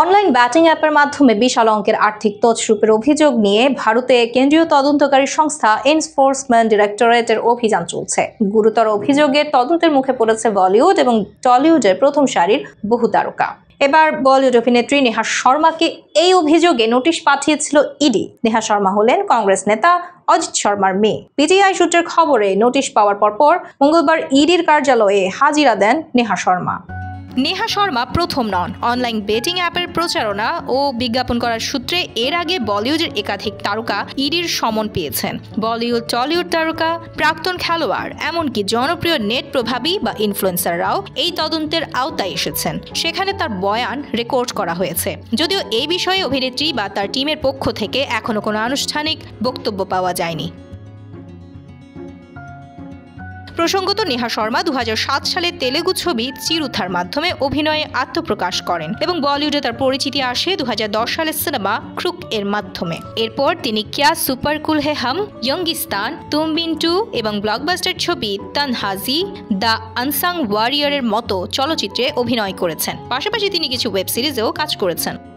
Online batting অ্যাপের মাধ্যমে বিশাল অঙ্কের আর্থিক তছরূপের অভিযোগ নিয়ে ভারতে কেন্দ্রীয় তদন্তকারী সংস্থা এনফোর্সমেন্ট ডিরেক্টরেটের অভিযান চলছে। গুরুতর অভিযোগের তদন্তের মুখে পড়েছে বলিউড এবং টলিউডের প্রথম সারির বহু তারকা। এবার বলিউড অভিনেত্রী নেহা শর্মাকে এই অভিযোগে নোটিশ পাঠিয়েছিল ইডি। নেহা শর্মা হলেন কংগ্রেস নেতা অজিত শর্মার মেয়ে। পিটিআই সূত্রের খবরে নোটিশ পাওয়ার পরপর মঙ্গলবার ইডির কার্যালয়ে হাজিরা দেন নেহা শর্মা। নেহা শর্মা প্রথম নন। অনলাইন বেটিং অ্যাপের প্রচারণা ও বিজ্ঞাপন করার সূত্রে এর আগে বলিউডের একাধিক তারকা ইডির সমন পেয়েছেন। বলিউড টলিউড তারকা, প্রাক্তন খেলোয়াড়, এমনকি জনপ্রিয় নেট প্রভাবী বা ইনফ্লুয়েন্সাররাও এই তদন্তের আওতায় এসেছেন। সেখানে তার বয়ান রেকর্ড করা হয়েছে। যদিও এই বিষয়ে অভিনেত্রী বা তার টিমের পক্ষ থেকে এখনো কোনো আনুষ্ঠানিক বক্তব্য পাওয়া যায়নি। প্রসঙ্গত, নেহা শর্মা 2007 সালে তেলেগু ছবি চিরুথার মাধ্যমে অভিনয়ে আত্মপ্রকাশ করেন এবং বলিউডে তার পরিচিতি আসে 2010 সালের সিনেমা ক্রুক এর মাধ্যমে। এরপর তিনি কিয়া সুপার কুল হে হাম, ইয়ঙ্গিস্তান, তুম বিন টু এবং ব্লকবাস্টার ছবি তানহাজি, দ্য আনসাং ওয়ারিয়রের মতো চলচ্চিত্রে অভিনয় করেছেন। পাশাপাশি তিনি কিছু ওয়েব সিরিজেও কাজ করেছেন।